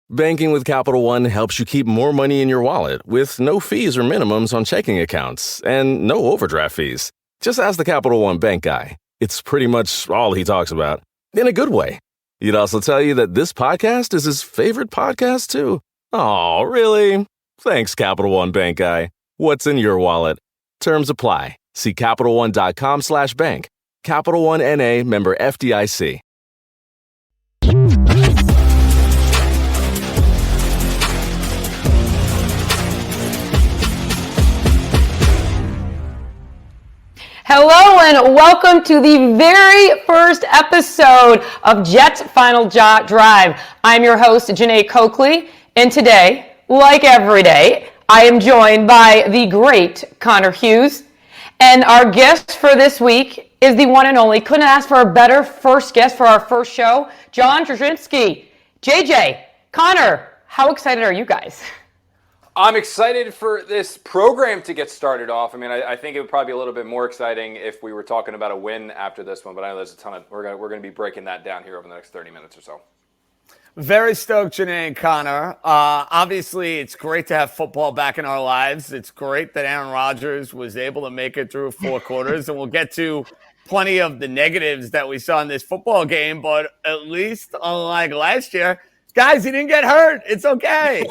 Banking with Capital One helps you keep more money in your wallet with no fees or minimums on checking accounts and no overdraft fees. Just ask the Capital One bank guy. It's pretty much all he talks about, in a good way. He'd also tell you that this podcast is his favorite podcast, too. Oh, really? Thanks, Capital One bank guy. What's in your wallet? Terms apply. See CapitalOne.com/bank. Capital One N.A. member FDIC. Hello and welcome to the very first episode of Jets Final Drive. I'm your host, Jeane Coakley, and today, like every day, I am joined by the great Connor Hughes. And our guest for this week is the one and only, couldn't ask for a better first guest for our first show, John Jastremski. JJ, Connor, how excited are you guys? I'm excited for this program to get started off. I mean, I think it would probably be a little bit more exciting if we were talking about a win after this one, but I know there's a ton of, we're going to be breaking that down here over the next 30 minutes or so. Very stoked, Jeane and Connor. Obviously, it's great to have football back in our lives. It's great that Aaron Rodgers was able to make it through 4 quarters, and we'll get to plenty of the negatives that we saw in this football game, but at least unlike last year, guys, he didn't get hurt. It's okay.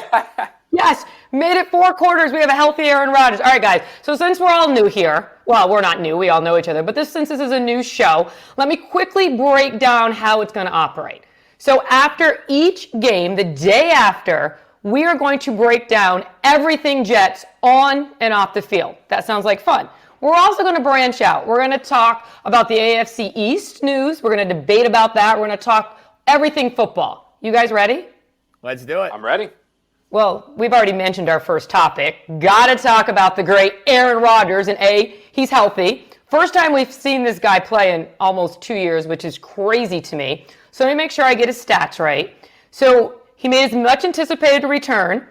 Yes, made it 4 quarters. We have a healthy Aaron Rodgers. All right, guys. So since we're all new here, well, we're not new. We all know each other. But since this is a new show, let me quickly break down how it's going to operate. So after each game, the day after, we are going to break down everything Jets on and off the field. That sounds like fun. We're also going to branch out. We're going to talk about the AFC East news. We're going to debate about that. We're going to talk everything football. You guys ready? Let's do it. I'm ready. Well, we've already mentioned our first topic. Got to talk about the great Aaron Rodgers, and he's healthy. First time we've seen this guy play in almost 2 years, which is crazy to me. So let me make sure I get his stats right. So he made his much anticipated return,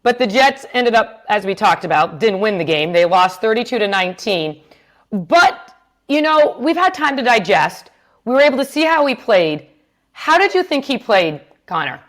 but the Jets ended up, as we talked about, didn't win the game. They lost 32-19. But, you know, we've had time to digest. We were able to see how he played. How did you think he played, Connor?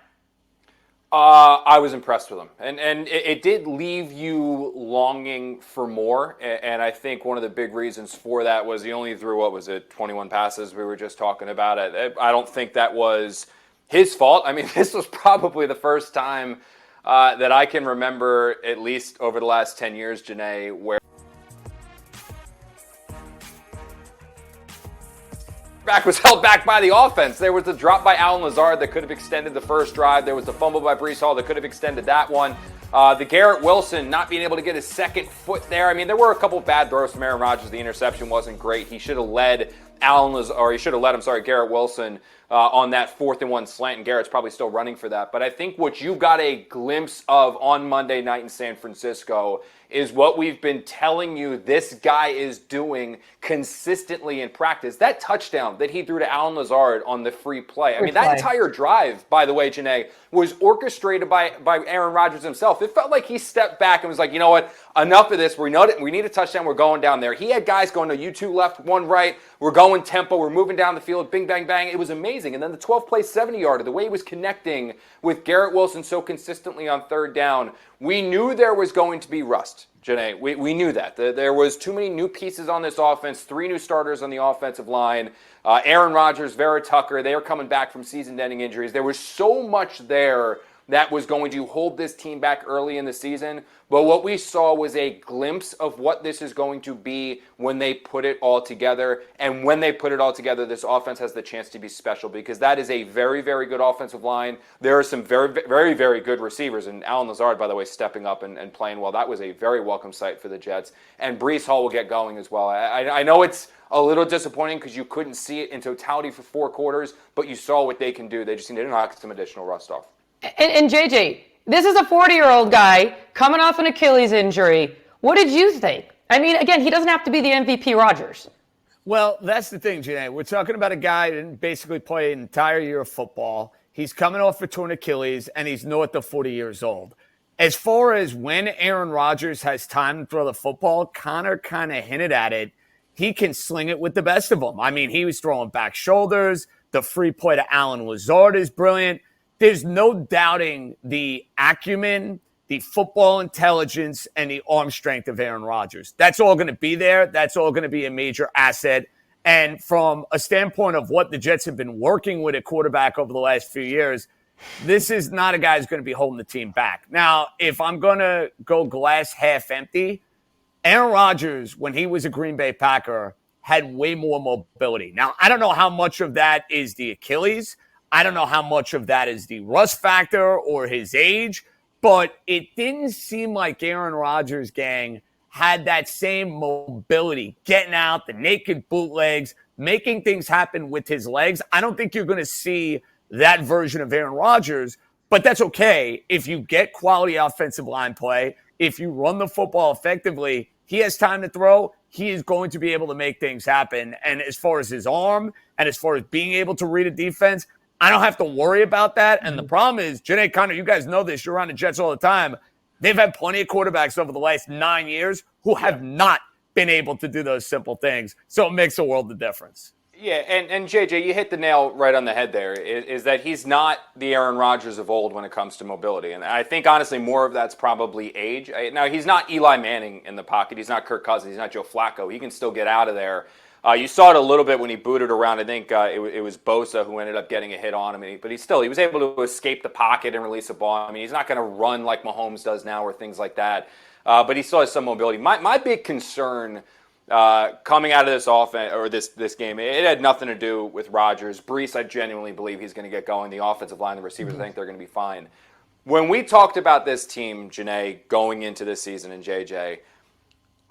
I was impressed with him, and it did leave you longing for more, and I think one of the big reasons for that was he only threw, 21 passes, we were just talking about it. I don't think that was his fault. I mean, this was probably the first time that I can remember, at least over the last 10 years, Jeane, where back was held back by the offense. There was a drop by Allen Lazard that could have extended the first drive. There was a fumble by Breece Hall that could have extended that one. The Garrett Wilson not being able to get his second foot there. I mean, there were a couple of bad throws from Aaron Rodgers. The interception wasn't great. He should have led Garrett Wilson on that 4th and 1 slant, and Garrett's probably still running for that. But I think what you got a glimpse of on Monday night in San Francisco is what we've been telling you this guy is doing consistently in practice. That touchdown that he threw to Allen Lazard on the free play. I mean, that entire drive, by the way, Jeane, was orchestrated by Aaron Rodgers himself. It felt like he stepped back and was like, you know what, enough of this. We need a touchdown. We're going down there. He had guys going, no, you 2 left, 1 right. We're going tempo. We're moving down the field. Bing, bang, bang. It was amazing. And then the 12-play 70-yarder, the way he was connecting with Garrett Wilson so consistently on 3rd down, we knew there was going to be rust, Jeane. We knew that. There was too many new pieces on this offense, 3 new starters on the offensive line. Aaron Rodgers, Vera Tucker, they are coming back from season-ending injuries. There was so much there that was going to hold this team back early in the season. But what we saw was a glimpse of what this is going to be when they put it all together. And when they put it all together, this offense has the chance to be special because that is a very, very good offensive line. There are some very, very, very good receivers. And Allen Lazard, by the way, stepping up and playing well. That was a very welcome sight for the Jets. And Breece Hall will get going as well. I know it's a little disappointing because you couldn't see it in totality for 4 quarters, but you saw what they can do. They just need to knock some additional rust off. And JJ, this is a 40-year-old guy coming off an Achilles injury. What did you think? I mean, again, he doesn't have to be the MVP Rodgers. Well, that's the thing, Jeane. We're talking about a guy that didn't basically play an entire year of football. He's coming off a torn Achilles, and he's north of 40 years old. As far as when Aaron Rodgers has time to throw the football, Connor kind of hinted at it. He can sling it with the best of them. I mean, he was throwing back shoulders. The free play to Allen Lazard is brilliant. there's no doubting the acumen, the football intelligence, and the arm strength of Aaron Rodgers. That's all going to be there. That's all going to be a major asset. And from a standpoint of what the Jets have been working with at quarterback over the last few years, this is not a guy who's going to be holding the team back. Now, if I'm going to go glass half empty, Aaron Rodgers, when he was a Green Bay Packer, had way more mobility. Now, I don't know how much of that is the Achilles. I don't know how much of that is the rust factor or his age, but it didn't seem like Aaron Rodgers' gang had that same mobility, getting out, the naked bootlegs, making things happen with his legs. I don't think you're going to see that version of Aaron Rodgers, but that's okay. If you get quality offensive line play, if you run the football effectively, he has time to throw. He is going to be able to make things happen. And as far as his arm and as far as being able to read a defense, I don't have to worry about that. And the problem is, Jeane Coakley, you guys know this. You're around the Jets all the time. They've had plenty of quarterbacks over the last 9 years who have not been able to do those simple things. So it makes a world of difference. Yeah, and JJ, you hit the nail right on the head there, is that he's not the Aaron Rodgers of old when it comes to mobility. And I think, honestly, more of that's probably age. Now, he's not Eli Manning in the pocket. He's not Kirk Cousins. He's not Joe Flacco. He can still get out of there. You saw it a little bit when he booted around. I think it was Bosa who ended up getting a hit on him. But he was able to escape the pocket and release a ball. I mean, he's not going to run like Mahomes does now or things like that. But he still has some mobility. My big concern coming out of this offense or this game, it had nothing to do with Rodgers. Brees, I genuinely believe he's going to get going. The offensive line, the receivers, I think they're going to be fine. When we talked about this team, Jeane, going into this season, and JJ,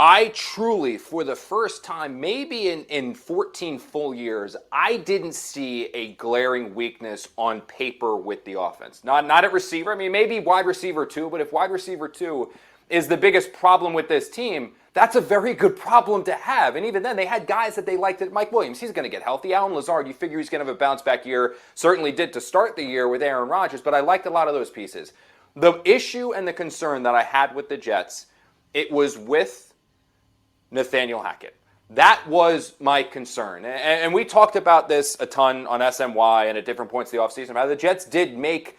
I truly, for the first time, maybe in 14 full years, I didn't see a glaring weakness on paper with the offense. Not at receiver. I mean, maybe wide receiver 2, but if wide receiver 2 is the biggest problem with this team, that's a very good problem to have. And even then, they had guys that they liked. Mike Williams, he's going to get healthy. Allen Lazard, you figure he's going to have a bounce-back year. Certainly did to start the year with Aaron Rodgers, but I liked a lot of those pieces. The issue and the concern that I had with the Jets, it was with Nathaniel Hackett. That was my concern. And we talked about this a ton on SNY and at different points of the offseason. How the Jets did make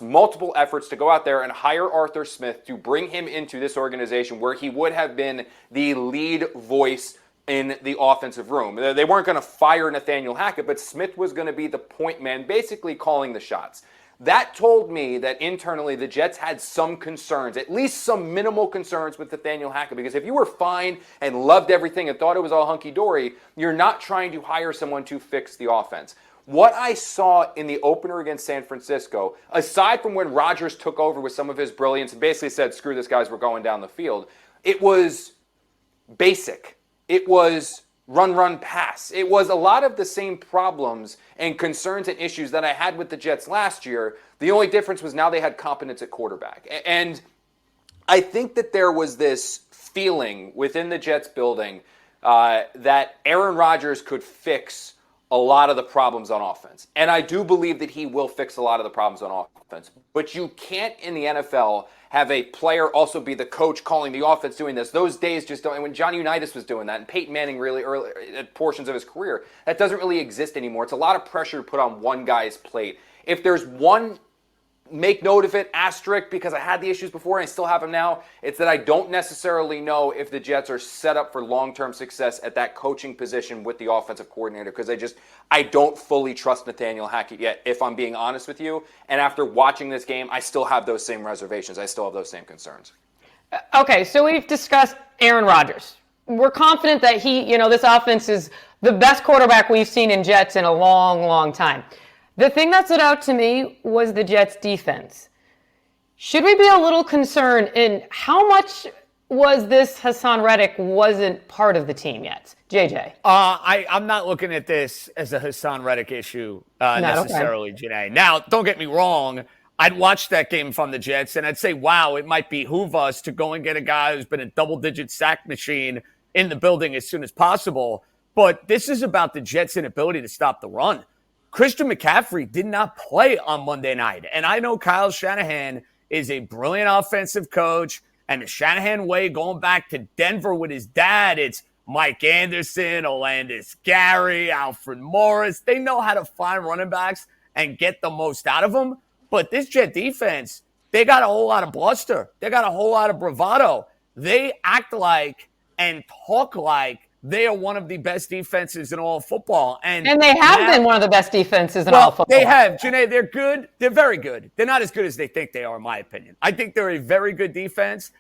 multiple efforts to go out there and hire Arthur Smith to bring him into this organization where he would have been the lead voice in the offensive room. They weren't going to fire Nathaniel Hackett, but Smith was going to be the point man, basically calling the shots. That told me that internally the Jets had some concerns, at least some minimal concerns with Nathaniel Hackett, because if you were fine and loved everything and thought it was all hunky-dory, you're not trying to hire someone to fix the offense. What I saw in the opener against San Francisco, aside from when Rodgers took over with some of his brilliance and basically said, screw this, guys, we're going down the field, it was basic. It was run, pass. It was a lot of the same problems and concerns and issues that I had with the Jets last year. The only difference was now they had competence at quarterback. And I think that there was this feeling within the Jets building that Aaron Rodgers could fix a lot of the problems on offense. And I do believe that he will fix a lot of the problems on offense. But you can't in the NFL have a player also be the coach calling the offense doing this. Those days just don't. And when Johnny Unitas was doing that and Peyton Manning really early at portions of his career, that doesn't really exist anymore. It's a lot of pressure to put on one guy's plate. If there's one, make note of it, asterisk, because I had the issues before and I still have them now, it's that I don't necessarily know if the Jets are set up for long-term success at that coaching position with the offensive coordinator, because I don't fully trust Nathaniel Hackett yet, if I'm being honest with you. And after watching this game, I still have those same reservations. I still have those same concerns. Okay, so we've discussed Aaron Rodgers. We're confident that this offense is the best quarterback we've seen in Jets in a long, long time. The thing that stood out to me was the Jets' defense. Should we be a little concerned in how much was this Haason Reddick wasn't part of the team yet? JJ? I'm not looking at this as a Haason Reddick issue necessarily, okay. Jeane. Now, don't get me wrong. I'd watch that game if I'm the Jets, and I'd say, wow, it might behoove us to go and get a guy who's been a double-digit sack machine in the building as soon as possible. But this is about the Jets' inability to stop the run. Christian McCaffrey did not play on Monday night. And I know Kyle Shanahan is a brilliant offensive coach, and the Shanahan way, going back to Denver with his dad, it's Mike Anderson, Olandis Gary, Alfred Morris. They know how to find running backs and get the most out of them. But this Jet defense, they got a whole lot of bluster. They got a whole lot of bravado. They act like and talk like they are one of the best defenses in all of football. And they have been one of the best defenses in all of football. They have. Jeane, they're good. They're very good. They're not as good as they think they are, in my opinion. I think they're a very good defense.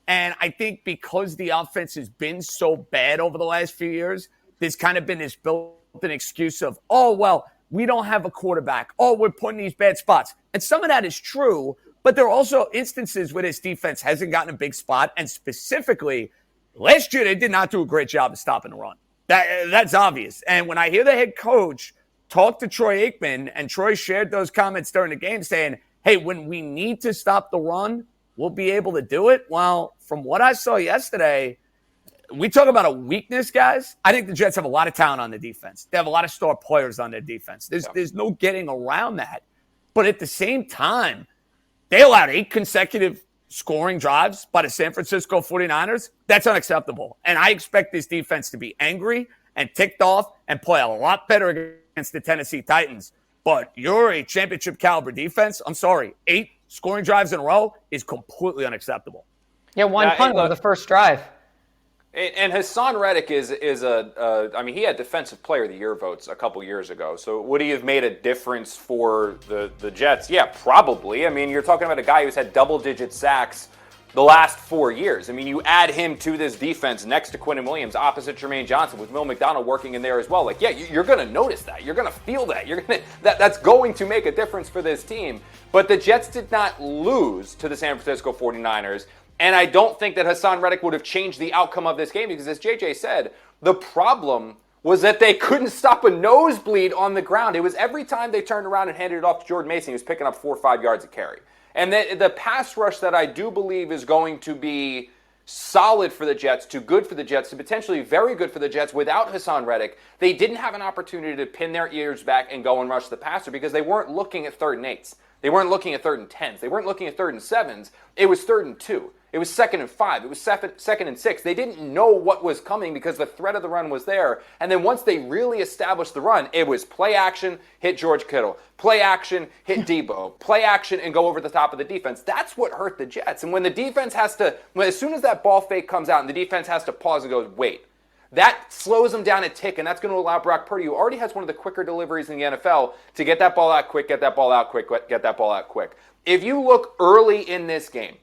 And I think because the offense has been so bad over the last few years, there's kind of been this built-in excuse of, oh, well, we don't have a quarterback. Oh, we're putting these bad spots. And some of that is true, but there are also instances where this defense hasn't gotten a big spot. And specifically, last year, they did not do a great job of stopping the run. That's obvious. And when I hear the head coach talk to Troy Aikman, and Troy shared those comments during the game saying, hey, when we need to stop the run, we'll be able to do it. Well, from what I saw yesterday, we talk about a weakness, guys. I think the Jets have a lot of talent on the defense. They have a lot of star players on their defense. There's no getting around that. But at the same time, they allowed 8 consecutive scoring drives by the San Francisco 49ers. That's unacceptable. And I expect this defense to be angry and ticked off and play a lot better against the Tennessee Titans. But you're a championship caliber defense. I'm sorry. 8 scoring drives in a row is completely unacceptable. Yeah, one punt on the first drive. And Haason Reddick is he had Defensive Player of the Year votes a couple years ago. So would he have made a difference for the Jets? Yeah, probably. I mean, you're talking about a guy who's had double-digit sacks the last 4 years. I mean, you add him to this defense next to Quinnen Williams, opposite Jermaine Johnson, with Will McDonald working in there as well. Like, yeah, you're going to notice that. You're going to feel that. That's going to make a difference for this team. But the Jets did not lose to the San Francisco 49ers. And I don't think that Haason Reddick would have changed the outcome of this game because, as JJ said, the problem was that they couldn't stop a nosebleed on the ground. It was every time they turned around and handed it off to Jordan Mason, he was picking up 4 or 5 yards of carry. And the pass rush that I do believe is going to be solid for the Jets, to good for the Jets, to potentially very good for the Jets without Haason Reddick, they didn't have an opportunity to pin their ears back and go and rush the passer because they weren't looking at 3rd and 8s. They weren't looking at 3rd and 10s. They weren't looking at 3rd and 7s. It was 3rd and 2. It was 2nd and 5. It was 2nd and 6. They didn't know what was coming because the threat of the run was there. And then once they really established the run, it was play action, hit George Kittle. Play action, hit Debo. Play action, and go over the top of the defense. That's what hurt the Jets. And when the defense has to, as soon as that ball fake comes out and the defense has to pause and go, wait, that slows them down a tick, and that's going to allow Brock Purdy, who already has one of the quicker deliveries in the NFL, to get that ball out quick, get that ball out quick, get that ball out quick. If you look early in this game,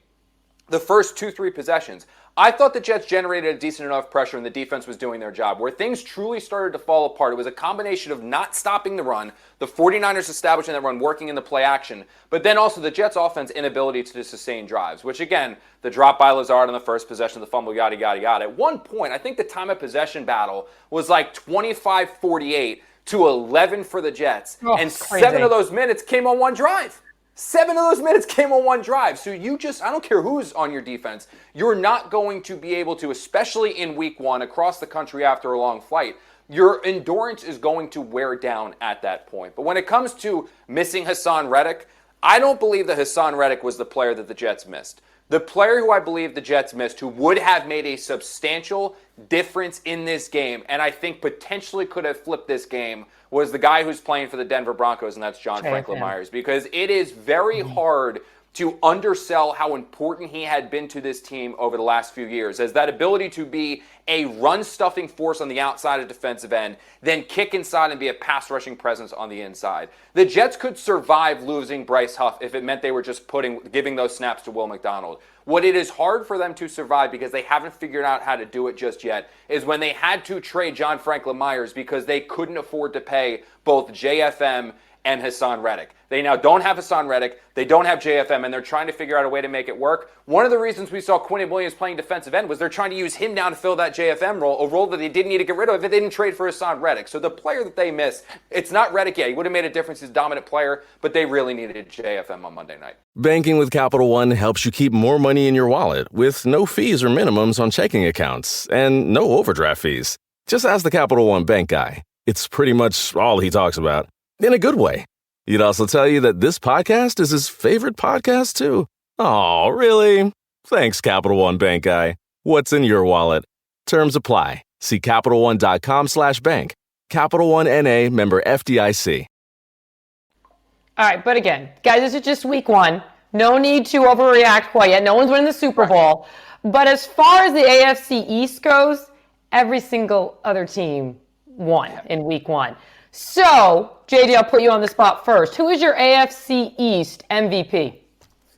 the first 2-3 possessions, I thought the Jets generated a decent enough pressure and the defense was doing their job. Where things truly started to fall apart, it was a combination of not stopping the run, the 49ers establishing that run, working in the play action, but then also the Jets' offense inability to sustain drives, which again, the drop by Lazard on the first possession, the fumble, yada, yada, yada. At one point, I think the time of possession battle was like 25-48 to 11 for the Jets, and crazy. 7 of those minutes came on one drive. 7 of those minutes came on one drive. So I don't care who's on your defense, you're not going to be able to, especially in week 1 across the country after a long flight, your endurance is going to wear down at that point. But when it comes to missing Haason Reddick, I don't believe that Haason Reddick was the player that the Jets missed. The player who I believe the Jets missed, who would have made a substantial difference in this game, and I think potentially could have flipped this game, was the guy who's playing for the Denver Broncos, and that's John Franklin Myers. Because it is very hard to undersell how important he had been to this team over the last few years, as that ability to be a run-stuffing force on the outside of defensive end, then kick inside and be a pass-rushing presence on the inside. The Jets could survive losing Bryce Huff if it meant they were just giving those snaps to Will McDonald. What it is hard for them to survive, because they haven't figured out how to do it just yet, is when they had to trade John Franklin Myers because they couldn't afford to pay both JFM and Haason Reddick. They now don't have Haason Reddick, they don't have JFM, and they're trying to figure out a way to make it work. One of the reasons we saw Quinnen Williams playing defensive end was they're trying to use him now to fill that JFM role, a role that they didn't need to get rid of if they didn't trade for Haason Reddick. So the player that they missed, it's not Reddick yet. He would have made a difference. He's a dominant player, but they really needed JFM on Monday night. Banking with Capital One helps you keep more money in your wallet with no fees or minimums on checking accounts and no overdraft fees. Just ask the Capital One bank guy. It's pretty much all he talks about, in a good way. He'd also tell you that this podcast is his favorite podcast, too. Oh, really? Thanks, Capital One bank guy. What's in your wallet? Terms apply. See CapitalOne.com/bank. Capital One N.A. member FDIC. All right, but again, guys, this is just week one. No need to overreact quite yet. No one's winning the Super Bowl. But as far as the AFC East goes, every single other team won in week one. So, JD, I'll put you on the spot first. Who is your AFC East MVP?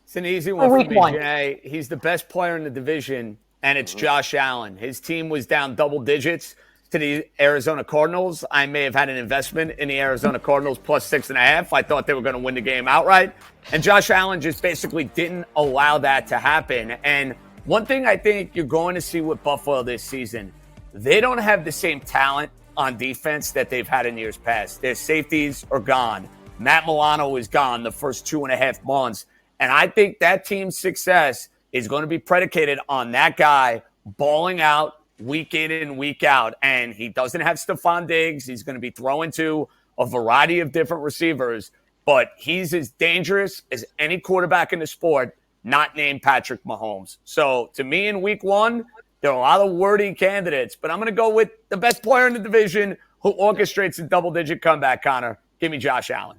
It's an easy one for week me, one. Jay. He's the best player in the division, and it's Josh Allen. His team was down double digits to the Arizona Cardinals. I may have had an investment in the Arizona Cardinals plus 6.5. I thought they were going to win the game outright. And Josh Allen just basically didn't allow that to happen. And one thing I think you're going to see with Buffalo this season, they don't have the same talent on defense that they've had in years past. Their safeties are gone. Matt Milano is gone the first 2.5 months. And I think that team's success is going to be predicated on that guy balling out week in and week out. And he doesn't have Stephon Diggs. He's going to be throwing to a variety of different receivers. But he's as dangerous as any quarterback in the sport, not named Patrick Mahomes. So to me in week one, there are a lot of wordy candidates. But I'm going to go with the best player in the division who orchestrates a double-digit comeback, Connor. Give me Josh Allen.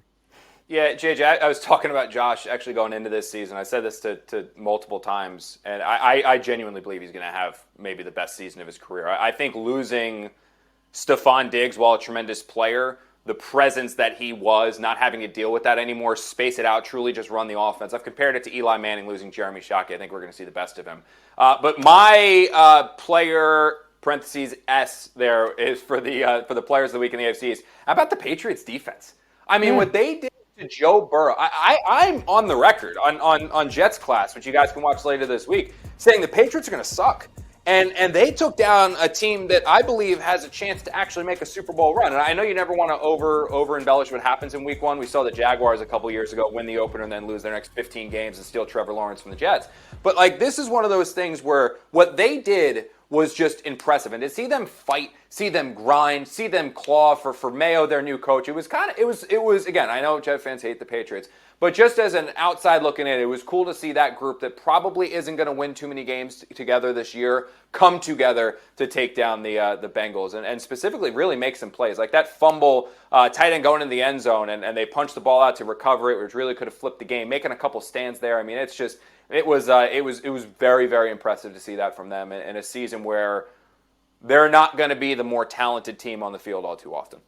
Yeah, JJ, I was talking about Josh actually going into this season. I said this to multiple times, and I genuinely believe he's going to have maybe the best season of his career. I think losing Stephon Diggs, while a tremendous player, the presence that he was, not having to deal with that anymore, space it out, truly just run the offense. I've compared it to Eli Manning losing Jeremy Shockey. I think we're going to see the best of him. But my player, parentheses S, there is for the players of the week in the AFC East. How about the Patriots defense? I mean, what they did to Joe Burrow. I'm on the record on Jets Class, which you guys can watch later this week, saying the Patriots are going to suck. And they took down a team that I believe has a chance to actually make a Super Bowl run. And I know you never want to over embellish what happens in week one. We saw the Jaguars a couple years ago win the opener and then lose their next 15 games and steal Trevor Lawrence from the Jets. But like, this is one of those things where what they did was just impressive. And to see them fight, see them grind, see them claw for Mayo, their new coach, it was again, I know Jet fans hate the Patriots, but just as an outside looking in, it was cool to see that group that probably isn't going to win too many games together this year come together to take down the Bengals and specifically really make some plays. Like that fumble, tight end going in the end zone, and they punched the ball out to recover it, which really could have flipped the game, making a couple stands there. I mean, it's just, it was very, very impressive to see that from them in a season where they're not going to be the more talented team on the field all too often.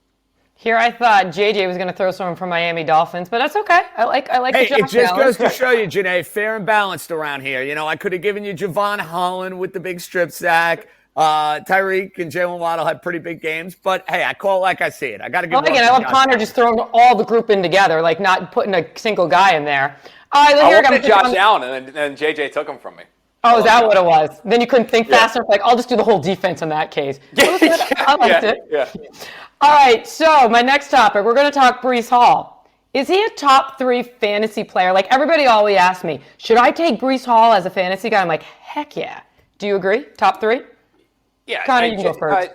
Here I thought JJ was going to throw someone from Miami Dolphins, but that's okay. I like Hey, the Josh it just Allen. goes to show you, Jeane, fair and balanced around here. You know, I could have given you Javon Holland with the big strip sack. Tyreek and Jalen Waddle had pretty big games, but hey, I call it like I see it. I got to give. Again, I love Connor just throwing all the group in together, like not putting a single guy in there. All right, I wanted Josh Allen, and then JJ took him from me. Oh, is that what it was? Then you couldn't think fast enough. Like, I'll just do the whole defense in that case. I liked it. Yeah. All right, so my next topic, we're going to talk Breece Hall. Is he a top 3 fantasy player? Like, everybody always asks me, should I take Breece Hall as a fantasy guy? I'm like, heck yeah. Do you agree? Top 3? Yeah. Connor, you can go first.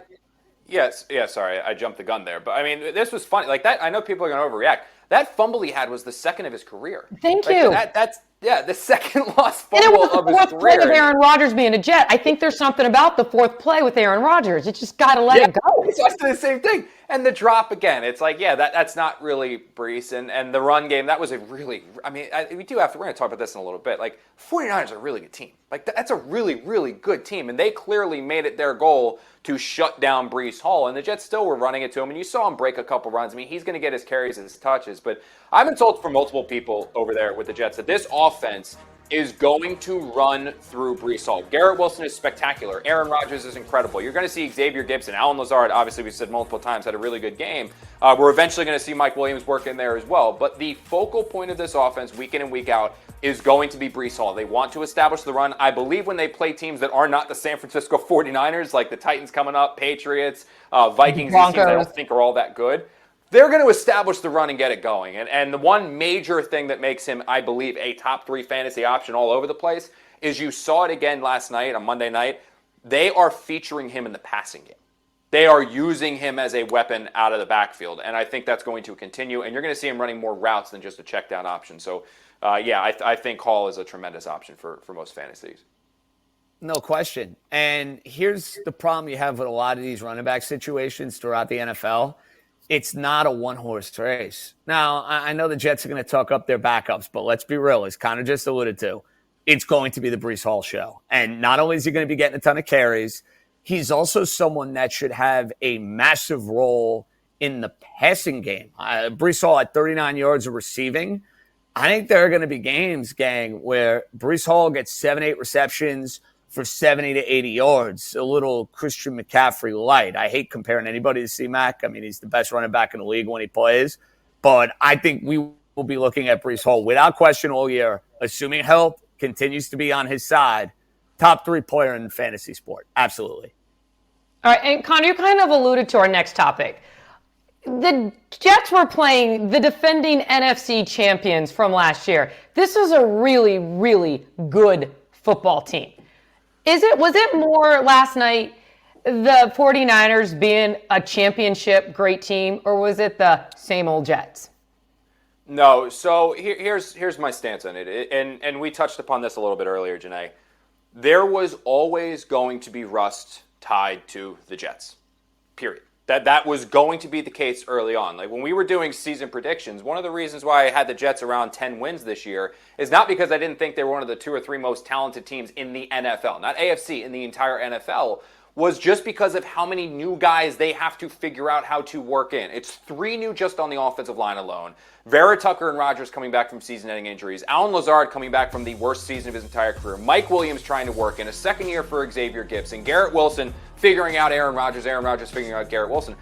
Yes. Yeah, sorry, I jumped the gun there. But, I mean, this was funny. Like, that, I know people are going to overreact. That fumble he had was the second of his career. Thank you. That's the second lost And it fumble was the of his fourth play career. of Aaron Rodgers being a Jet. I think there's something about the fourth play with Aaron Rodgers. You just got to let it go. So I said the same thing. And the drop again, it's like, yeah, that's not really Breece. And the run game, that was a really, I mean, we're going to talk about this in a little bit. Like, 49ers are a really good team. Like, that's a really, really good team. And they clearly made it their goal to shut down Breece Hall. And the Jets still were running it to him. And you saw him break a couple runs. I mean, he's going to get his carries and his touches. But I've been told from multiple people over there with the Jets that this offense is going to run through Breece Hall. Garrett Wilson is spectacular. Aaron Rodgers is incredible. You're going to see Xavier Gibson. Allen Lazard, obviously, we've said multiple times, had a really good game. We're eventually going to see Mike Williams work in there as well. But the focal point of this offense, week in and week out, is going to be Breece Hall. They want to establish the run. I believe when they play teams that are not the San Francisco 49ers, like the Titans coming up, Patriots, Vikings, these teams I don't think are all that good, they're going to establish the run and get it going. And the one major thing that makes him, I believe, a top 3 fantasy option all over the place is you saw it again last night, on Monday night. They are featuring him in the passing game. They are using him as a weapon out of the backfield. And I think that's going to continue. And you're going to see him running more routes than just a check down option. So, I think Hall is a tremendous option for most fantasies. No question. And here's the problem you have with a lot of these running back situations throughout the NFL. it's not a one-horse race. Now, I know the Jets are going to talk up their backups, but let's be real. As Connor just alluded to, it's going to be the Breece Hall show. And not only is he going to be getting a ton of carries, he's also someone that should have a massive role in the passing game. Breece Hall at 39 yards of receiving. I think there are going to be games, gang, where Breece Hall gets 7-8 receptions for 70 to 80 yards, a little Christian McCaffrey light. I hate comparing anybody to C-Mac. I mean, he's the best running back in the league when he plays. But I think we will be looking at Breece Hall without question all year, assuming health continues to be on his side. Top 3 player in fantasy sport. Absolutely. All right, and Connor, you kind of alluded to our next topic. The Jets were playing the defending NFC champions from last year. This is a really, really good football team. Was it more last night the 49ers being a championship great team, or was it the same old Jets? No, so here's my stance on it, and we touched upon this a little bit earlier, Jeane. There was always going to be rust tied to the Jets, period. That was going to be the case early on. Like when we were doing season predictions, one of the reasons why I had the Jets around 10 wins this year is not because I didn't think they were one of the 2 or 3 most talented teams in the NFL, not AFC, in the entire NFL, was just because of how many new guys they have to figure out how to work in. It's 3 new just on the offensive line alone. Vera Tucker and Rodgers coming back from season-ending injuries. Allen Lazard coming back from the worst season of his entire career. Mike Williams trying to work in. A second year for Xavier Gibson. Garrett Wilson figuring out Aaron Rodgers. Aaron Rodgers figuring out Garrett Wilson.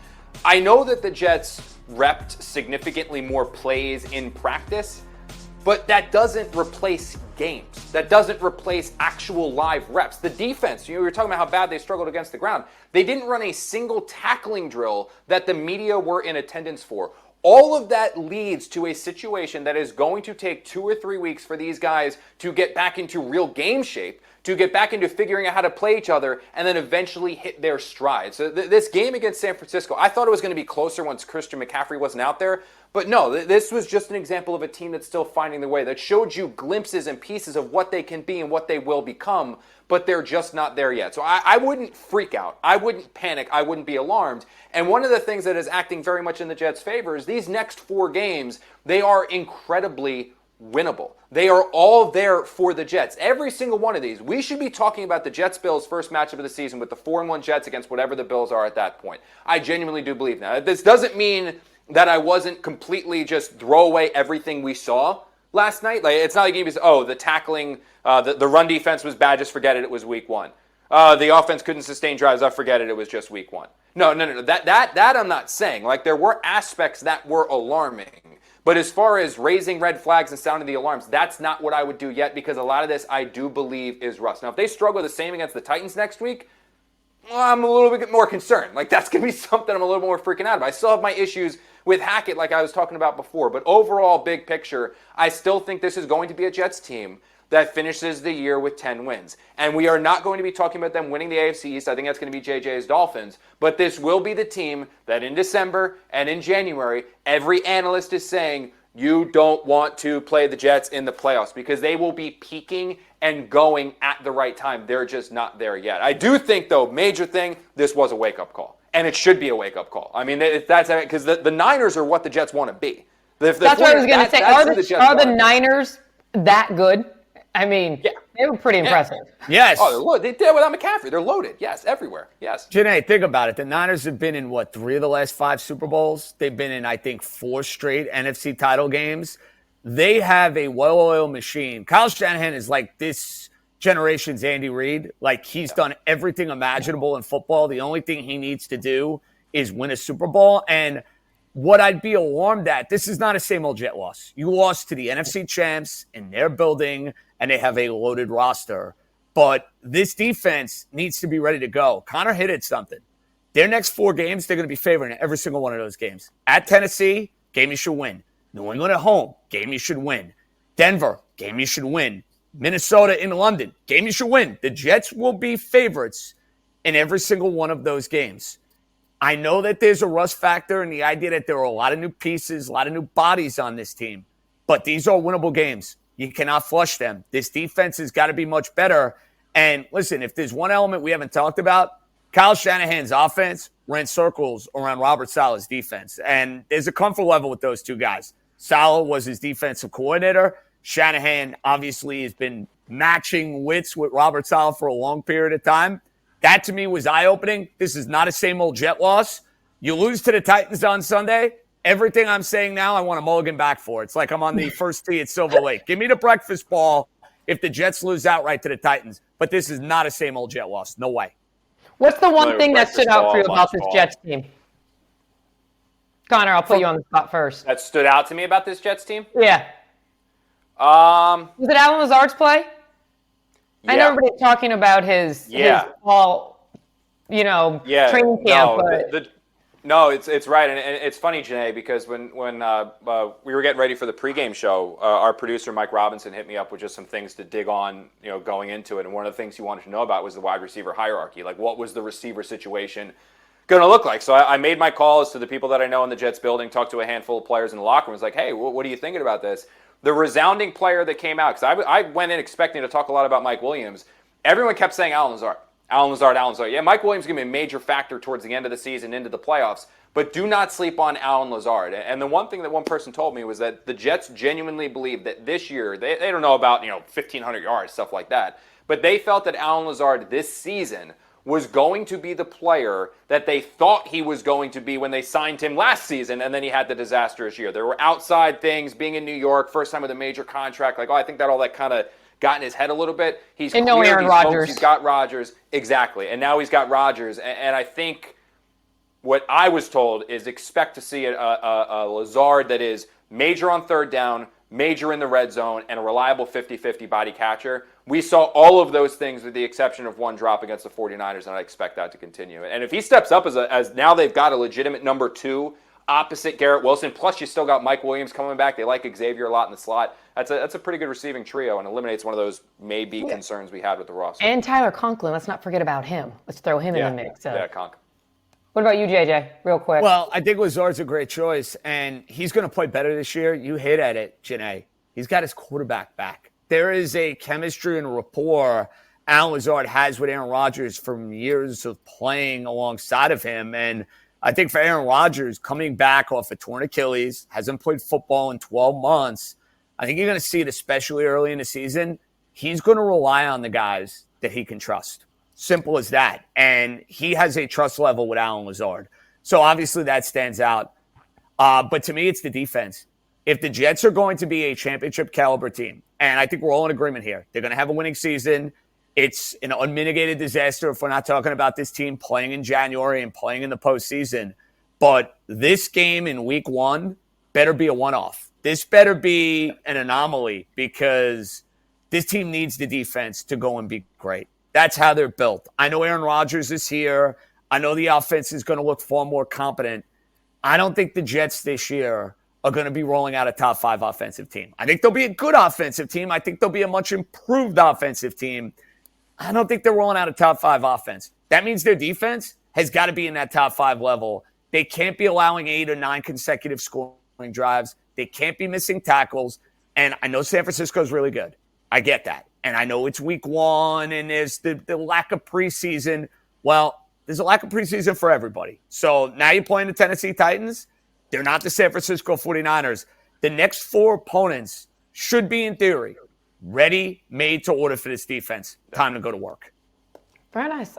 I know that the Jets repped significantly more plays in practice, but that doesn't replace games. That doesn't replace actual live reps. The defense, you were talking about how bad they struggled against the ground. They didn't run a single tackling drill that the media were in attendance for. All of that leads to a situation that is going to take 2 or 3 weeks for these guys to get back into real game shape, to get back into figuring out how to play each other, and then eventually hit their stride. So this game against San Francisco, I thought it was going to be closer once Christian McCaffrey wasn't out there. But no, this was just an example of a team that's still finding their way, that showed you glimpses and pieces of what they can be and what they will become, but they're just not there yet. So I wouldn't freak out. I wouldn't panic. I wouldn't be alarmed. And one of the things that is acting very much in the Jets' favor is these next 4 games, they are incredibly winnable. They are all there for the Jets. Every single one of these. We should be talking about the Jets-Bills first matchup of the season with the 4-1 Jets against whatever the Bills are at that point. I genuinely do believe that. This doesn't mean that I wasn't completely just throw away everything we saw last night. Like, it's not like you can say, oh, the tackling, the run defense was bad, just forget it, it was week 1. The offense couldn't sustain drives, I forget it, it was just week 1. No. That I'm not saying. Like, there were aspects that were alarming. But as far as raising red flags and sounding the alarms, that's not what I would do yet, because a lot of this I do believe is rust. Now, if they struggle the same against the Titans next week, well, I'm a little bit more concerned. Like, that's going to be something I'm a little more freaking out about. I still have my issues with Hackett like I was talking about before. But overall, big picture, I still think this is going to be a Jets team that finishes the year with 10 wins. And we are not going to be talking about them winning the AFC East. I think that's going to be JJ's Dolphins. But this will be the team that in December and in January, every analyst is saying, you don't want to play the Jets in the playoffs, because they will be peaking and going at the right time. They're just not there yet. I do think, though, major thing, this was a wake-up call. And it should be a wake-up call. I mean, that's because the Niners are what the Jets want to be. That's what I was going to say. Are the Niners that good? I mean, yeah. They were pretty impressive. Yes. Oh, they're without McCaffrey. They're loaded. Yes, everywhere. Yes. Jeane, think about it. The Niners have been in, 3 of the last 5 Super Bowls? They've been in, I think, 4 straight NFC title games. They have a well-oiled machine. Kyle Shanahan is like this generation's Andy Reid. Like, he's done everything imaginable in football. The only thing he needs to do is win a Super Bowl. And what I'd be alarmed at, this is not a same old Jet loss. You lost to the NFC champs in their building, and they have a loaded roster. But this defense needs to be ready to go. Connor hit it something. Their next 4 games, they're going to be favored in every single one of those games. At Tennessee, game you should win. New England at home, game you should win. Denver, game you should win. Minnesota in London, game you should win. The Jets will be favorites in every single one of those games. I know that there's a rust factor and the idea that there are a lot of new pieces, a lot of new bodies on this team, but these are winnable games. You cannot flush them. This defense has got to be much better. And listen, if there's one element we haven't talked about, Kyle Shanahan's offense ran circles around Robert Saleh's defense. And there's a comfort level with those two guys. Saleh was his defensive coordinator. Shanahan obviously has been matching wits with Robert Saleh for a long period of time. That to me was eye-opening. This is not a same old Jet loss. You lose to the Titans on Sunday. Everything I'm saying now, I want a mulligan back for. It's like I'm on the first tee at Silver Lake. Give me the breakfast ball if the Jets lose outright to the Titans. But this is not a same old Jet loss. No way. What's the one thing that stood out for you about this Jets team? Connor, I'll put you on the spot first. That stood out to me about this Jets team? Yeah. Was it Alan Lazard's play? Yeah. I know everybody's talking about his all, training camp. No, it's right, and it's funny, Jeane, because when we were getting ready for the pregame show, our producer Mike Robinson hit me up with just some things to dig on, going into it. And one of the things he wanted to know about was the wide receiver hierarchy, like what was the receiver situation going to look like. So I made my calls to the people that I know in the Jets building, talked to a handful of players in the locker room, was like, hey, what are you thinking about this? The resounding player that came out, because I went in expecting to talk a lot about Mike Williams. Everyone kept saying Alan Lazard. Alan Lazard. Yeah, Mike Williams is going to be a major factor towards the end of the season into the playoffs, but do not sleep on Alan Lazard. And the one thing that one person told me was that the Jets genuinely believe that this year, they don't know about 1,500 yards, stuff like that, but they felt that Alan Lazard this season was going to be the player that they thought he was going to be when they signed him last season, and then he had the disastrous year. There were outside things, being in New York, first time with a major contract, I think that all that kind of got in his head a little bit. He's and no Aaron Rodgers. He's got Rodgers. Exactly. And now he's got Rodgers. And I think what I was told is expect to see a Lazard that is major on third down, major in the red zone, and a reliable 50-50 body catcher. We saw all of those things with the exception of one drop against the 49ers, and I expect that to continue. And if he steps up as now they've got a legitimate number two opposite Garrett Wilson, plus you still got Mike Williams coming back. They like Xavier a lot in the slot. That's a pretty good receiving trio and eliminates one of those maybe concerns we had with the roster. And Tyler Conklin, let's not forget about him. Let's throw him in the mix. Yeah, Conklin. What about you, JJ, real quick? Well, I think Lazard's a great choice, and he's going to play better this year. You hit at it, Jeane. He's got his quarterback back. There is a chemistry and rapport Alan Lazard has with Aaron Rodgers from years of playing alongside of him, and I think for Aaron Rodgers, coming back off a torn Achilles, hasn't played football in 12 months, I think you're going to see it especially early in the season. He's going to rely on the guys that he can trust. Simple as that. And he has a trust level with Alan Lazard. So obviously that stands out. But to me, it's the defense. If the Jets are going to be a championship caliber team, and I think we're all in agreement here, they're going to have a winning season. It's an unmitigated disaster if we're not talking about this team playing in January and playing in the postseason. But this game in week one better be a one-off. This better be an anomaly because this team needs the defense to go and be great. That's how they're built. I know Aaron Rodgers is here. I know the offense is going to look far more competent. I don't think the Jets this year are going to be rolling out a top five offensive team. I think they'll be a good offensive team. I think they'll be a much improved offensive team. I don't think they're rolling out a top five offense. That means their defense has got to be in that top five level. They can't be allowing 8 or 9 consecutive scoring drives. They can't be missing tackles. And I know San Francisco's really good. I get that. And I know it's week one and there's the lack of preseason. Well, there's a lack of preseason for everybody. So now you're playing the Tennessee Titans. They're not the San Francisco 49ers. The next 4 opponents should be, in theory, ready, made to order for this defense. Time to go to work. Very nice.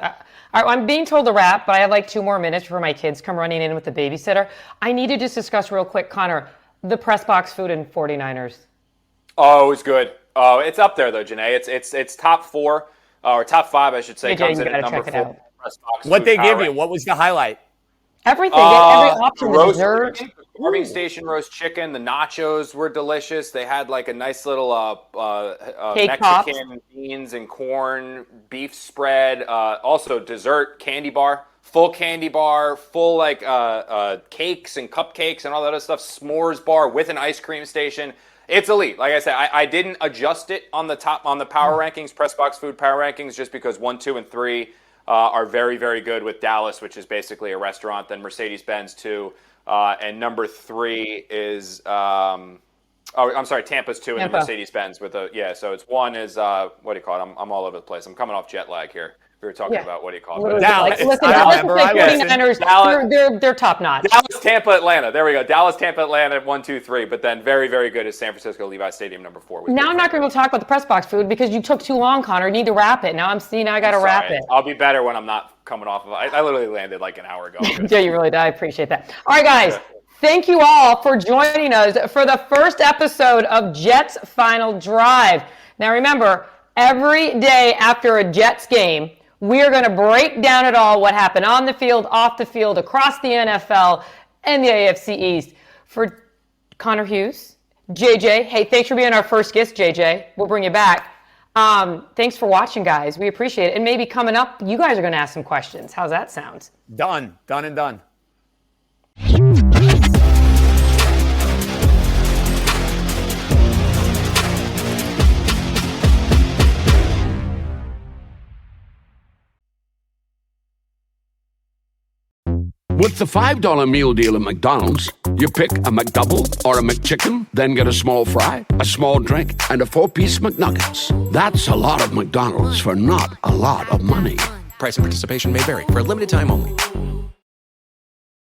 I'm being told to wrap, but I have like 2 more minutes before my kids come running in with the babysitter. I need to just discuss real quick, Connor, the press box food in 49ers. Oh, it was good. Oh, it's up there though, Jeane. It's top 4 or top 5, I should say. JJ, comes in at number 4. Press box what food they give you? rank. What was the highlight? Everything. Every option. Roast Dessert. chicken, the carving station roast chicken. The nachos were delicious. They had like a nice little Cake Mexican pops. beans and corn beef spread. Also dessert, candy bar, full like cakes and cupcakes and all that other stuff. S'mores bar with an ice cream station. It's elite. Like I said, I didn't adjust it on the power rankings, press box food power rankings, just because 1, 2, and 3 are very, very good with Dallas, which is basically a restaurant. Then Mercedes-Benz 2, and number 3 is Tampa's 2 and the Mercedes-Benz with So it's 1 is what do you call it? I'm all over the place. I'm coming off jet lag here. We were talking about what do you call it? Dallas. Listen, I Dallas remember. and 49ers, Dallas. they're top notch. Dallas, Tampa, Atlanta. There we go. Dallas, Tampa, Atlanta, 1, 2, 3. But then very, very good is San Francisco Levi Stadium, number 4. Now I'm not going to go talk about the press box food because you took too long, Connor. You need to wrap it. Now I got to wrap it. I'll be better when I'm not coming off of it. I literally landed like an hour ago. Yeah, you really did. I appreciate that. All right, guys. Thank you all for joining us for the first episode of Jets Final Drive. Now remember, every day after a Jets game, we are going to break down it all, what happened on the field, off the field, across the NFL, and the AFC East. For Connor Hughes, JJ, hey, thanks for being our first guest, JJ. We'll bring you back. Thanks for watching, guys. We appreciate it. And maybe coming up, you guys are going to ask some questions. How's that sound? Done and done. With the $5 meal deal at McDonald's, you pick a McDouble or a McChicken, then get a small fry, a small drink, and a 4-piece McNuggets. That's a lot of McDonald's for not a lot of money. Price and participation may vary. For a limited time only.